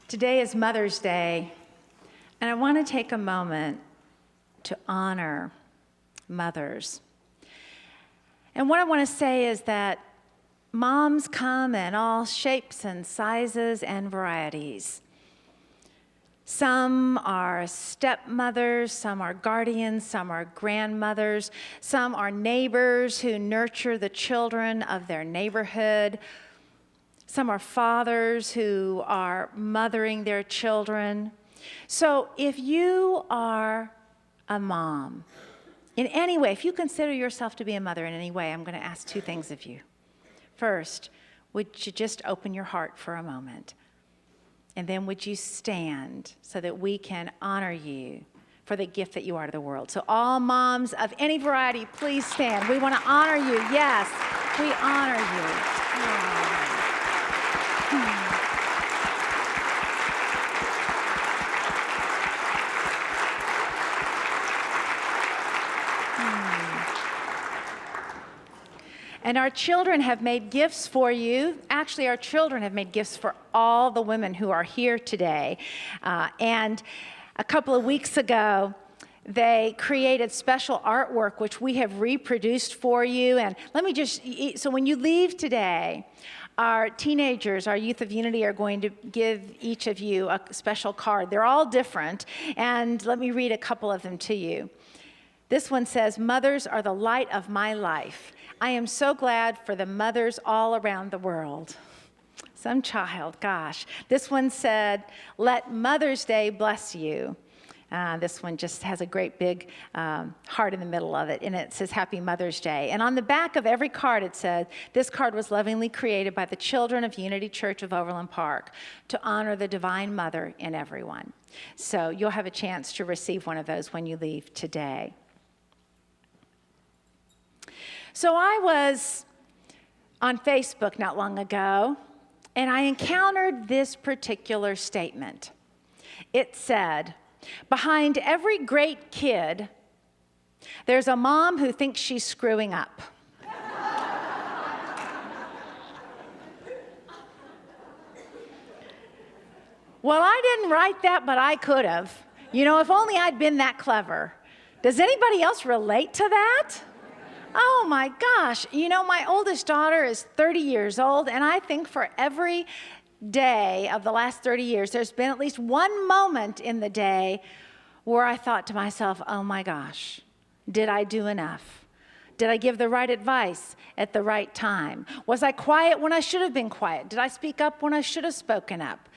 Today is Mother's Day, and I want to take a moment to honor mothers. And what I want to say is that moms come in all shapes and sizes and varieties. Some are stepmothers, some are guardians, some are grandmothers, some are neighbors who nurture the children of their neighborhood. Some are fathers who are mothering their children. So if you are a mom, in any way, if you consider yourself to be a mother in any way, I'm going to ask two things of you. First, would you just open your heart for a moment? And then would you stand so that we can honor you for the gift that you are to the world? So all moms of any variety, please stand. We want to honor you. Yes, we honor you. And our children have made gifts for you. Actually, our children have made gifts for all the women who are here today. And a couple of weeks ago, they created special artwork, which we have reproduced for you. And let me just, so when you leave today, our teenagers, our Youth of Unity, are going to give each of you a special card. They're all different. And let me read a couple of them to you. This one says, "Mothers are the light of my life. I am so glad for the mothers all around the world." Some child, gosh. This one said, "Let Mother's Day bless you." This one just has a great big heart in the middle of it, and it says, "Happy Mother's Day." And on the back of every card it said, "This card was lovingly created by the children of Unity Church of Overland Park to honor the Divine Mother in everyone." So you'll have a chance to receive one of those when you leave today. So I was on Facebook not long ago, and I encountered this particular statement. It said, "Behind every great kid, there's a mom who thinks she's screwing up." Well, I didn't write that, but I could have. You know, if only I'd been that clever. Does anybody else relate to that? Oh my gosh, you know, my oldest daughter is 30 years old, and I think for every day of the last 30 years, there's been at least one moment in the day where I thought to myself, oh my gosh, did I do enough? Did I give the right advice at the right time? Was I quiet when I should have been quiet? Did I speak up when I should have spoken up?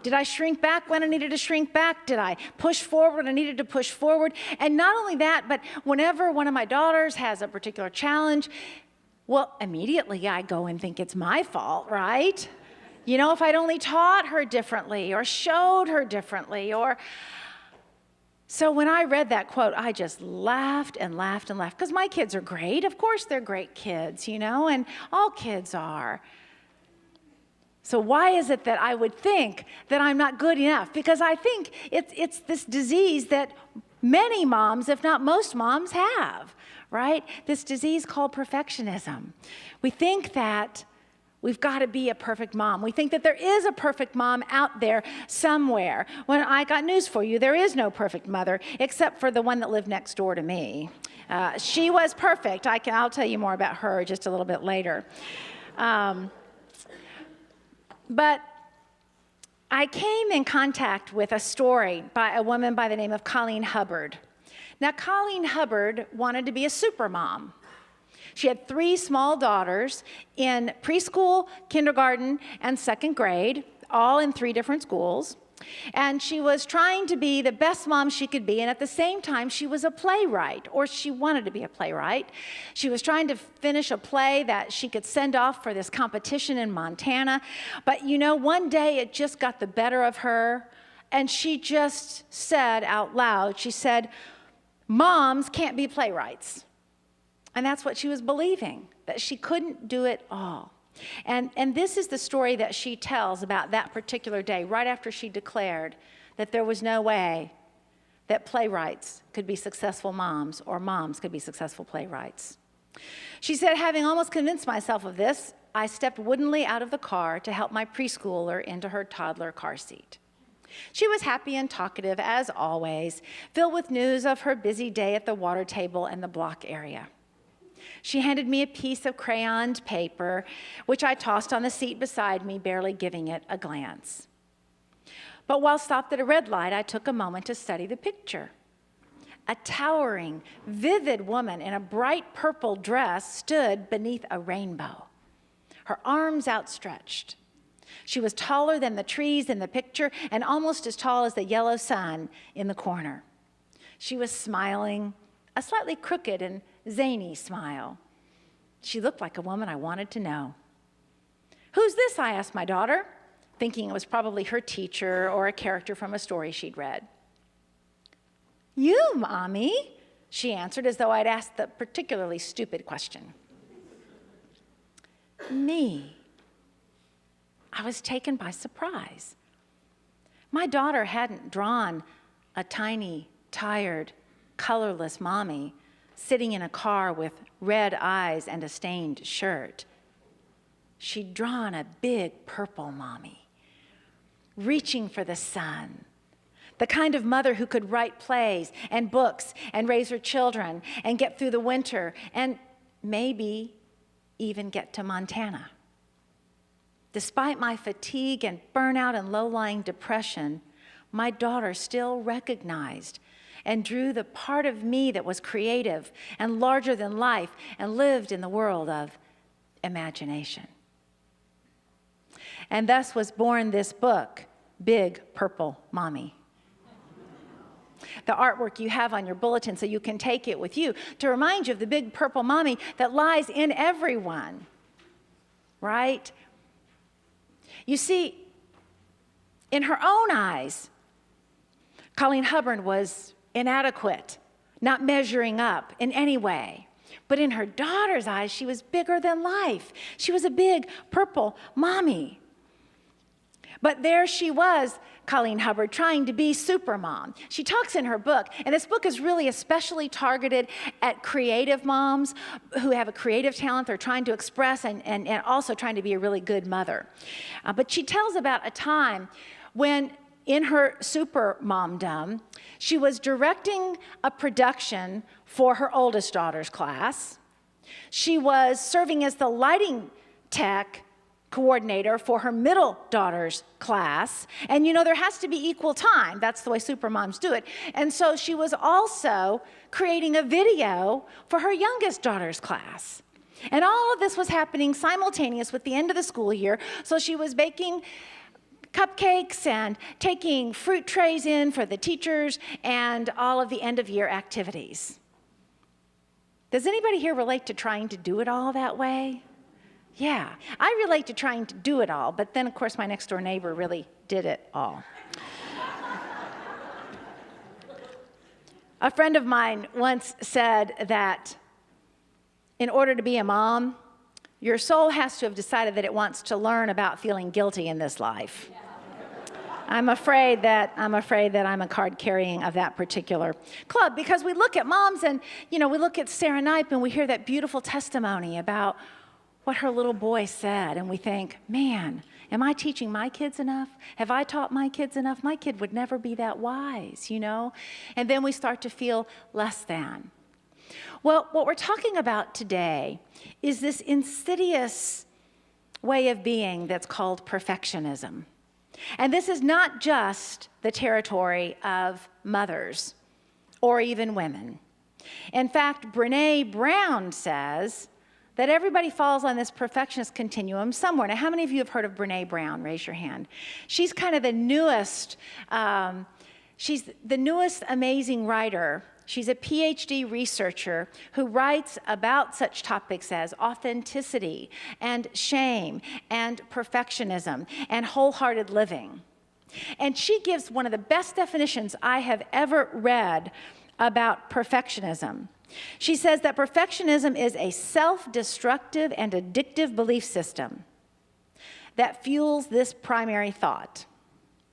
Did I shrink back when I needed to shrink back? Did I push forward when I needed to push forward? And not only that, but whenever one of my daughters has a particular challenge, well, immediately I go and think it's my fault, right? You know, if I'd only taught her differently or showed her differently or... So when I read that quote, I just laughed and laughed and laughed because my kids are great. Of course they're great kids, you know, and all kids are. So why is it that I would think that I'm not good enough? Because I think it's this disease that many moms, if not most moms, have, right? This disease called perfectionism. We think that we've got to be a perfect mom. We think that there is a perfect mom out there somewhere. When I got news for you, there is no perfect mother, except for the one that lived next door to me. She was perfect. I'll tell you more about her just a little bit later. But I came in contact with a story by a woman by the name of Colleen Hubbard. Now, Colleen Hubbard wanted to be a super mom. She had 3 small daughters in preschool, kindergarten, and 2nd grade, all in 3 different schools. And she was trying to be the best mom she could be, and at the same time, she was a playwright, or she wanted to be a playwright. She was trying to finish a play that she could send off for this competition in Montana. But you know, one day it just got the better of her, and she just said out loud, she said, "Moms can't be playwrights." And that's what she was believing, that she couldn't do it all. And this is the story that she tells about that particular day, right after she declared that there was no way that playwrights could be successful moms or moms could be successful playwrights. She said, "Having almost convinced myself of this, I stepped woodenly out of the car to help my preschooler into her toddler car seat. She was happy and talkative, as always, filled with news of her busy day at the water table and the block area. She handed me a piece of crayoned paper, which I tossed on the seat beside me, barely giving it a glance. But while stopped at a red light, I took a moment to study the picture. A towering, vivid woman in a bright purple dress stood beneath a rainbow, her arms outstretched. She was taller than the trees in the picture and almost as tall as the yellow sun in the corner. She was smiling, a slightly crooked and zany smile. She looked like a woman I wanted to know. "Who's this?" I asked my daughter, thinking it was probably her teacher or a character from a story she'd read. "You, Mommy," she answered, as though I'd asked the particularly stupid question. Me. I was taken by surprise. My daughter hadn't drawn a tiny, tired, colorless mommy sitting in a car with red eyes and a stained shirt. She'd drawn a big purple mommy, reaching for the sun, the kind of mother who could write plays and books and raise her children and get through the winter and maybe even get to Montana. Despite my fatigue and burnout and low-lying depression, my daughter still recognized and drew the part of me that was creative and larger than life and lived in the world of imagination. And thus was born this book, Big Purple Mommy. The artwork you have on your bulletin so you can take it with you to remind you of the big purple mommy that lies in everyone, right? You see, in her own eyes, Colleen Hubbard was inadequate, not measuring up in any way. But in her daughter's eyes, she was bigger than life. She was a big purple mommy. But there she was, Colleen Hubbard, trying to be supermom. She talks in her book, and this book is really especially targeted at creative moms who have a creative talent they're trying to express and also trying to be a really good mother. But she tells about a time when, in her supermomdom, she was directing a production for her oldest daughter's class. She was serving as the lighting tech coordinator for her middle daughter's class. And you know, there has to be equal time. That's the way supermoms do it. And so she was also creating a video for her youngest daughter's class. And all of this was happening simultaneous with the end of the school year. So she was baking cupcakes and taking fruit trays in for the teachers and all of the end of year activities. Does anybody here relate to trying to do it all that way? Yeah, I relate to trying to do it all, but then, of course, my next-door neighbor really did it all. A friend of mine once said that in order to be a mom, your soul has to have decided that it wants to learn about feeling guilty in this life. I'm afraid that I'm a card carrying of that particular club, because we look at moms and, you know, we look at Sarah Knipe and we hear that beautiful testimony about what her little boy said, and we think, man, am I teaching my kids enough? Have I taught my kids enough? My kid would never be that wise, you know? And then we start to feel less than. Well, what we're talking about today is this insidious way of being that's called perfectionism. And this is not just the territory of mothers or even women. In fact, Brené Brown says that everybody falls on this perfectionist continuum somewhere. Now, how many of you have heard of Brené Brown? Raise your hand. She's kind of the newest, amazing writer. She's a PhD researcher who writes about such topics as authenticity and shame and perfectionism and wholehearted living. And she gives one of the best definitions I have ever read about perfectionism. She says that perfectionism is a self-destructive and addictive belief system that fuels this primary thought.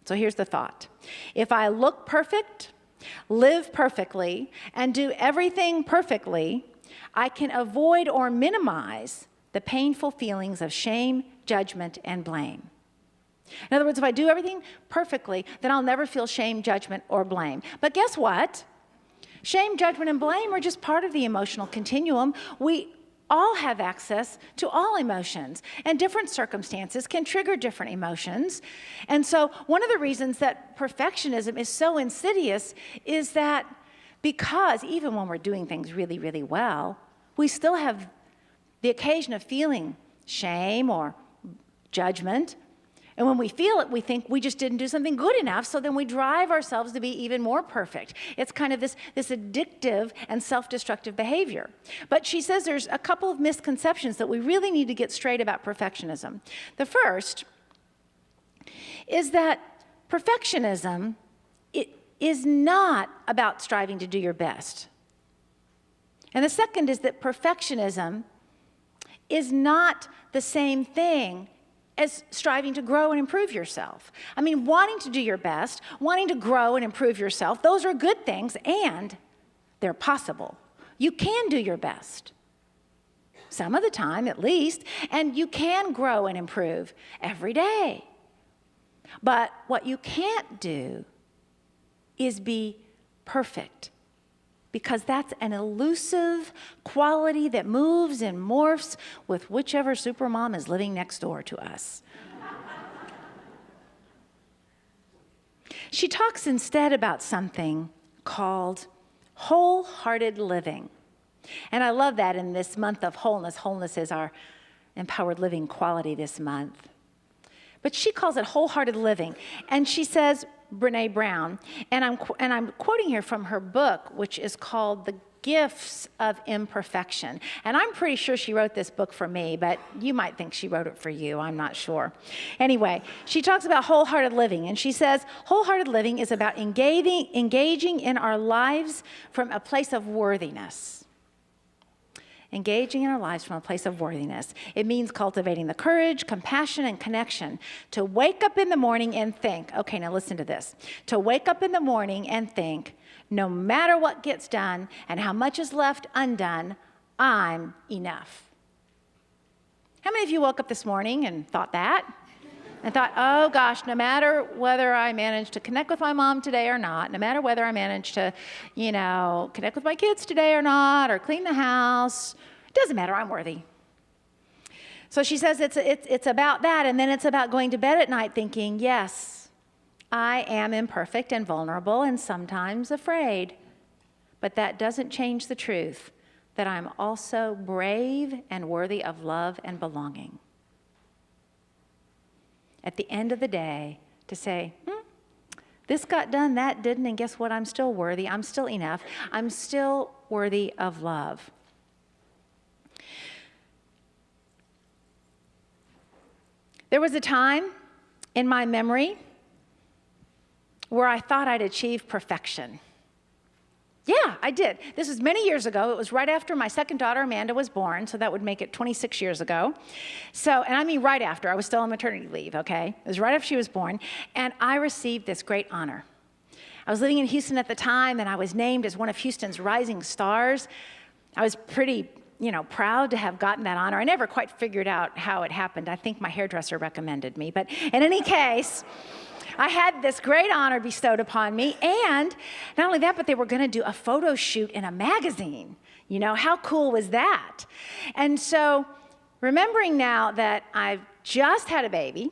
So here's the thought. If I look perfect, live perfectly, and do everything perfectly, I can avoid or minimize the painful feelings of shame, judgment, and blame. In other words, if I do everything perfectly, then I'll never feel shame, judgment, or blame. But guess what? Shame, judgment, and blame are just part of the emotional continuum. We all have access to all emotions, and different circumstances can trigger different emotions. And so one of the reasons that perfectionism is so insidious is that because even when we're doing things really, really well, we still have the occasion of feeling shame or judgment. And when we feel it, we think we just didn't do something good enough, so then we drive ourselves to be even more perfect. It's kind of this addictive and self-destructive behavior. But she says there's a couple of misconceptions that we really need to get straight about perfectionism. The first is that perfectionism is not about striving to do your best. And the second is that perfectionism is not the same thing as striving to grow and improve yourself. I mean, wanting to do your best, wanting to grow and improve yourself, those are good things, and they're possible. You can do your best, some of the time at least, and you can grow and improve every day. But what you can't do is be perfect, because that's an elusive quality that moves and morphs with whichever supermom is living next door to us. She talks instead about something called wholehearted living. And I love that in this month of wholeness. Wholeness is our empowered living quality this month. But she calls it wholehearted living. And she says, Brene Brown, and I'm quoting here from her book, which is called The Gifts of Imperfection. And I'm pretty sure she wrote this book for me, but you might think she wrote it for you. I'm not sure. Anyway, she talks about wholehearted living, and she says, wholehearted living is about engaging in our lives from a place of worthiness. Engaging in our lives from a place of worthiness. It means cultivating the courage, compassion, and connection to wake up in the morning and think, okay, now listen to this. To wake up in the morning and think, no matter what gets done and how much is left undone, I'm enough. How many of you woke up this morning and thought that? And thought, oh gosh, no matter whether I managed to connect with my mom today or not, no matter whether I managed to, connect with my kids today or not, or clean the house, it doesn't matter, I'm worthy. So she says it's about that, and then it's about going to bed at night thinking, yes, I am imperfect and vulnerable and sometimes afraid, but that doesn't change the truth that I'm also brave and worthy of love and belonging. At the end of the day, to say, this got done, that didn't, and guess what? I'm still worthy. I'm still enough. I'm still worthy of love. There was a time in my memory where I thought I'd achieved perfection. Yeah, I did. This was many years ago. It was right after my second daughter, Amanda, was born, so that would make it 26 years ago. And I mean right after. I was still on maternity leave, okay? It was right after she was born, and I received this great honor. I was living in Houston at the time, and I was named as one of Houston's rising stars. I was pretty, proud to have gotten that honor. I never quite figured out how it happened. I think my hairdresser recommended me, but in any case, I had this great honor bestowed upon me, and not only that, but they were going to do a photo shoot in a magazine. How cool was that? And so, remembering now that I've just had a baby,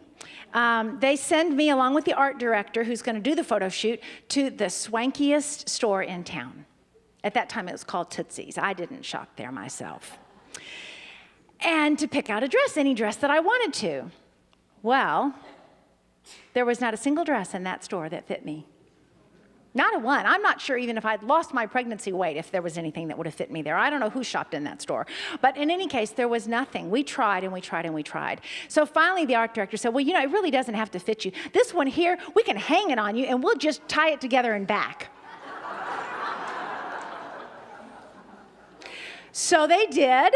they send me, along with the art director who's going to do the photo shoot, to the swankiest store in town. At that time, it was called Tootsie's. I didn't shop there myself. And to pick out a dress, any dress that I wanted to. Well, there was not a single dress in that store that fit me. Not a one. I'm not sure even if I'd lost my pregnancy weight if there was anything that would have fit me there. I don't know who shopped in that store. But in any case, there was nothing. We tried and we tried and we tried. So finally the art director said, well, it really doesn't have to fit you. This one here, we can hang it on you and we'll just tie it together and back. So they did.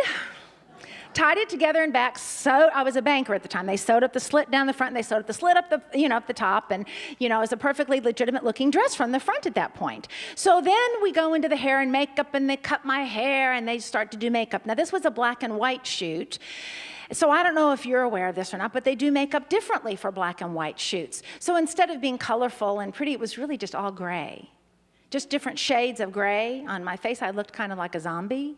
tied it together in back, sewed, I was a banker at the time. They sewed up the slit down the front, and they sewed up the slit up up the top, and, it was a perfectly legitimate looking dress from the front at that point. So then we go into the hair and makeup, and they cut my hair, and they start to do makeup. Now, this was a black and white shoot. So I don't know if you're aware of this or not, but they do makeup differently for black and white shoots. So instead of being colorful and pretty, it was really just all gray. Just different shades of gray. On my face, I looked kind of like a zombie.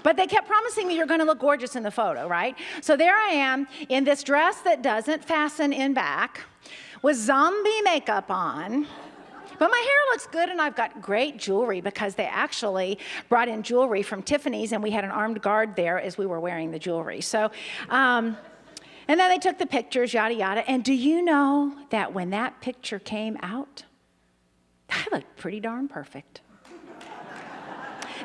But they kept promising me you're going to look gorgeous in the photo, right? So there I am in this dress that doesn't fasten in back with zombie makeup on. But my hair looks good, and I've got great jewelry because they actually brought in jewelry from Tiffany's, and we had an armed guard there as we were wearing the jewelry. So, and then they took the pictures, yada, yada. And do you know that when that picture came out, I looked pretty darn perfect.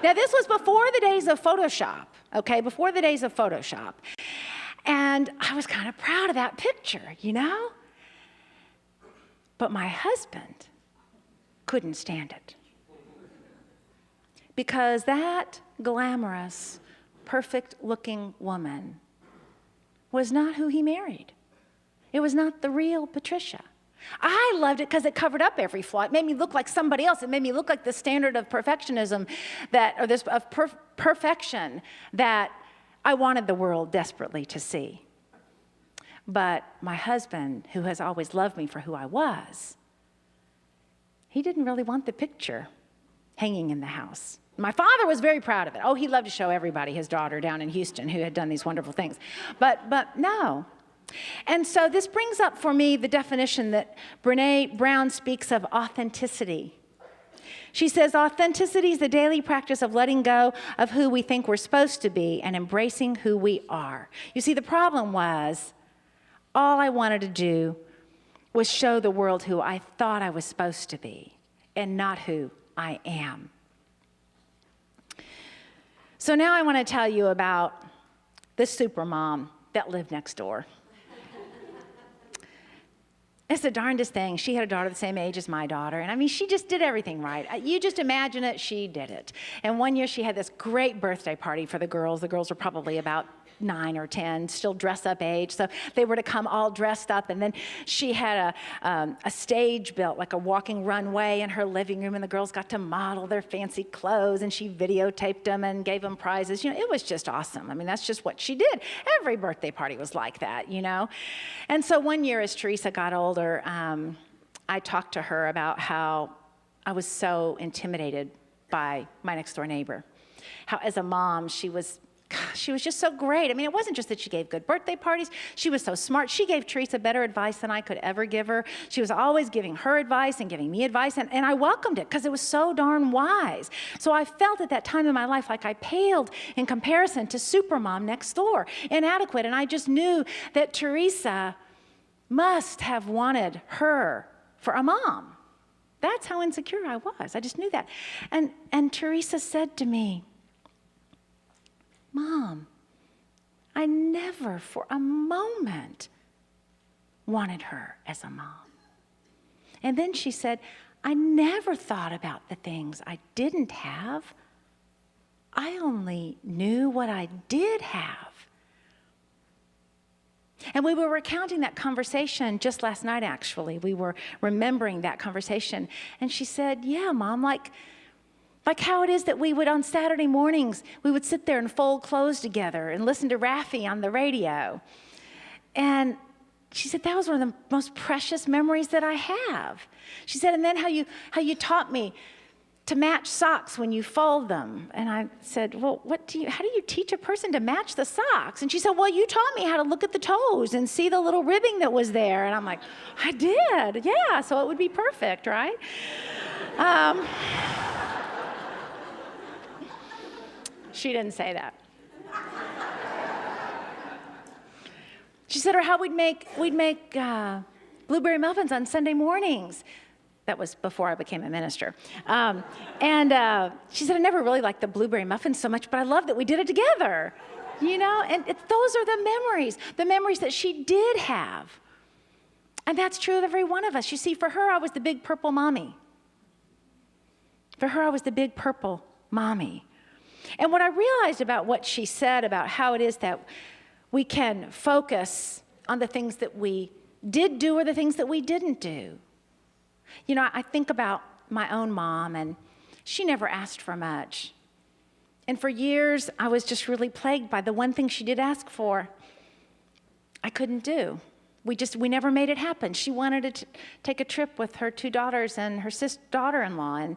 Now, this was before the days of Photoshop, okay? Before the days of Photoshop. And I was kind of proud of that picture, But my husband couldn't stand it. Because that glamorous, perfect-looking woman was not who he married. It was not the real Patricia. I loved it because it covered up every flaw. It made me look like somebody else. It made me look like the standard of perfectionism perfection that I wanted the world desperately to see. But my husband, who has always loved me for who I was, he didn't really want the picture hanging in the house. My father was very proud of it. Oh, he loved to show everybody his daughter down in Houston who had done these wonderful things. But no. And so this brings up for me the definition that Brené Brown speaks of authenticity. She says, authenticity is the daily practice of letting go of who we think we're supposed to be and embracing who we are. You see, the problem was all I wanted to do was show the world who I thought I was supposed to be and not who I am. So now I want to tell you about this supermom that lived next door. It's the darndest thing. She had a daughter the same age as my daughter. And I mean, she just did everything right. You just imagine it, she did it. And one year she had this great birthday party for the girls. The girls were probably about 9 or 10, still dress-up age. So they were to come all dressed up. And then she had a stage built, like a walking runway in her living room. And the girls got to model their fancy clothes. And she videotaped them and gave them prizes. It was just awesome. I mean, that's just what she did. Every birthday party was like that, And so one year as Teresa got older, I talked to her about how I was so intimidated by my next-door neighbor. How as a mom, she was just so great. I mean, it wasn't just that she gave good birthday parties. She was so smart. She gave Teresa better advice than I could ever give her. She was always giving her advice and giving me advice, and I welcomed it because it was so darn wise. So I felt at that time in my life like I paled in comparison to Supermom next door, inadequate, and I just knew that Teresa must have wanted her for a mom. That's how insecure I was. I just knew that. And Teresa said to me, Mom, I never for a moment wanted her as a mom. And then she said, I never thought about the things I didn't have. I only knew what I did have. And we were recounting that conversation just last night, actually. We were remembering that conversation. And she said, yeah, Mom, like how it is that we would, on Saturday mornings, we would sit there and fold clothes together and listen to Raffi on the radio. And she said, that was one of the most precious memories that I have. She said, and then how you taught me to match socks when you fold them. And I said, well, how do you teach a person to match the socks? And she said, well, you taught me how to look at the toes and see the little ribbing that was there. And I'm like, I did, yeah, so it would be perfect, right? She didn't say that. She said, or how we'd make blueberry muffins on Sunday mornings. That was before I became a minister. She said, I never really liked the blueberry muffins so much, but I love that we did it together. And those are the memories that she did have. And that's true of every one of us. You see, for her, I was the big purple mommy. And what I realized about what she said about how it is that we can focus on the things that we did do or the things that we didn't do. You know, I think about my own mom, and she never asked for much. And for years, I was just really plagued by the one thing she did ask for, I couldn't do. We never made it happen. She wanted to take a trip with her 2 daughters and her daughter-in-law, and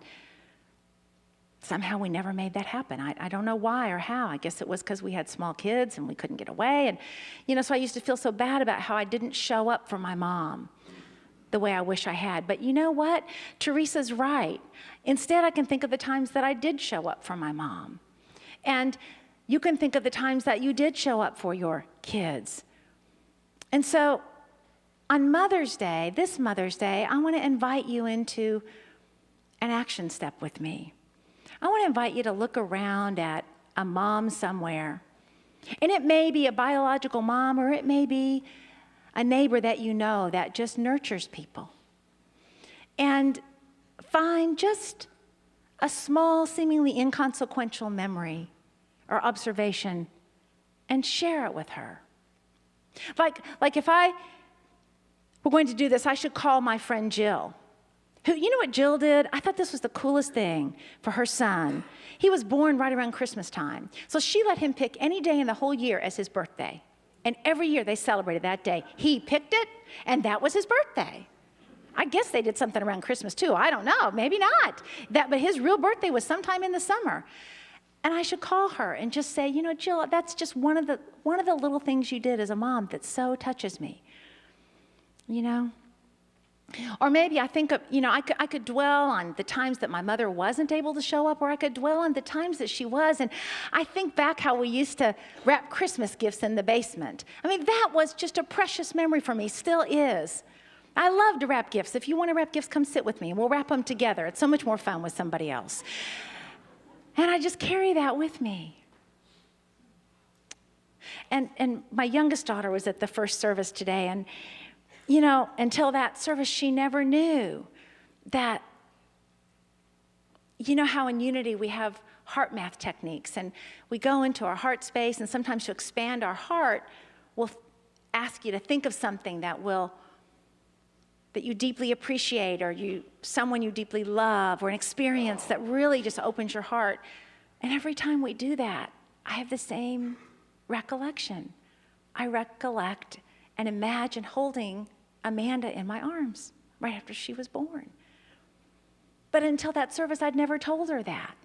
somehow we never made that happen. I don't know why or how. I guess it was because we had small kids and we couldn't get away. And, you know, so I used to feel so bad about how I didn't show up for my mom the way I wish I had. But you know what? Teresa's right. Instead, I can think of the times that I did show up for my mom. And you can think of the times that you did show up for your kids. And so on Mother's Day, this Mother's Day, I want to invite you into an action step with me. I want to invite you to look around at a mom somewhere. And it may be a biological mom, or it may be a neighbor that you know that just nurtures people. And find just a small, seemingly inconsequential memory or observation and share it with her. Like if I were going to do this, I should call my friend Jill. Who, you know what Jill did? I thought this was the coolest thing for her son. He was born right around Christmas time. So she let him pick any day in the whole year as his birthday. And every year they celebrated that day. He picked it, and that was his birthday. I guess they did something around Christmas too. I don't know, maybe not. But his real birthday was sometime in the summer. And I should call her and just say, you know, Jill, that's just one of the little things you did as a mom that so touches me. You know? Or maybe I think of, you know, I could dwell on the times that my mother wasn't able to show up, or I could dwell on the times that she was. And I think back how we used to wrap Christmas gifts in the basement. I mean, that was just a precious memory for me, still is. I love to wrap gifts. If you want to wrap gifts, come sit with me. We'll wrap them together. It's so much more fun with somebody else. And I just carry that with me. And my youngest daughter was at the first service today, and you know, until that service, she never knew that, you know how in Unity we have heart math techniques, and we go into our heart space, and sometimes to expand our heart, we'll ask you to think of something that you deeply appreciate, or someone you deeply love, or an experience that really just opens your heart. And every time we do that, I have the same recollection. I recollect and imagine holding Amanda in my arms right after she was born. But until that service, I'd never told her that.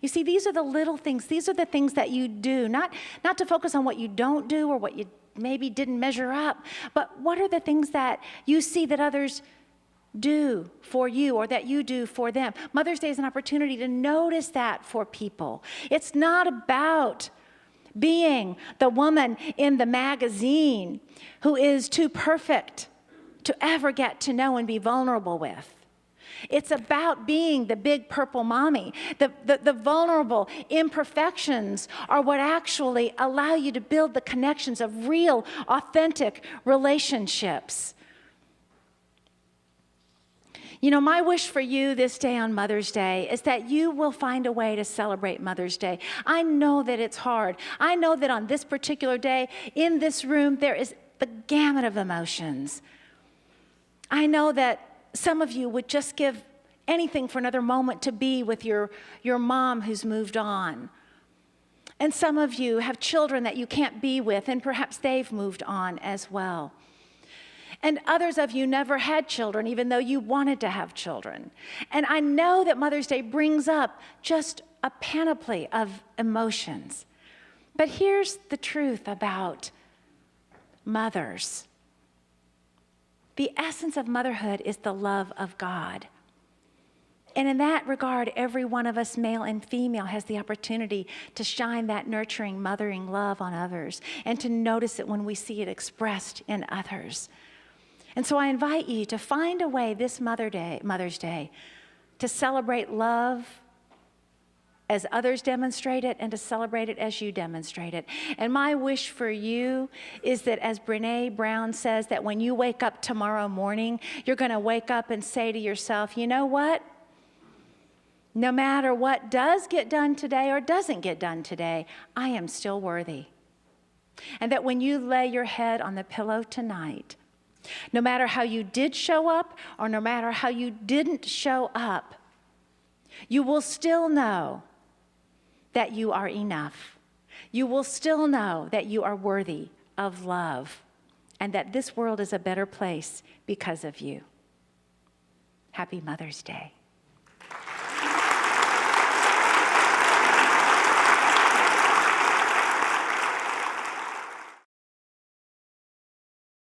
You see, these are the little things. These are the things that you do, not to focus on what you don't do or what you maybe didn't measure up, but what are the things that you see that others do for you or that you do for them. Mother's Day is an opportunity to notice that for people. It's not about being the woman in the magazine who is too perfect to ever get to know and be vulnerable with. It's about being the big purple mommy. The vulnerable imperfections are what actually allow you to build the connections of real, authentic relationships. You know, my wish for you this day on Mother's Day is that you will find a way to celebrate Mother's Day. I know that it's hard. I know that on this particular day, in this room, there is the gamut of emotions. I know that some of you would just give anything for another moment to be with your mom who's moved on. And some of you have children that you can't be with, and perhaps they've moved on as well. And others of you never had children, even though you wanted to have children. And I know that Mother's Day brings up just a panoply of emotions. But here's the truth about mothers. The essence of motherhood is the love of God. And in that regard, every one of us, male and female, has the opportunity to shine that nurturing, mothering love on others and to notice it when we see it expressed in others. And so I invite you to find a way this Mother's Day, to celebrate love as others demonstrate it and to celebrate it as you demonstrate it. And my wish for you is that, as Brene Brown says, that when you wake up tomorrow morning, you're going to wake up and say to yourself, you know what? No matter what does get done today or doesn't get done today, I am still worthy. And that when you lay your head on the pillow tonight, no matter how you did show up or no matter how you didn't show up, you will still know that you are enough. You will still know that you are worthy of love and that this world is a better place because of you. Happy Mother's Day.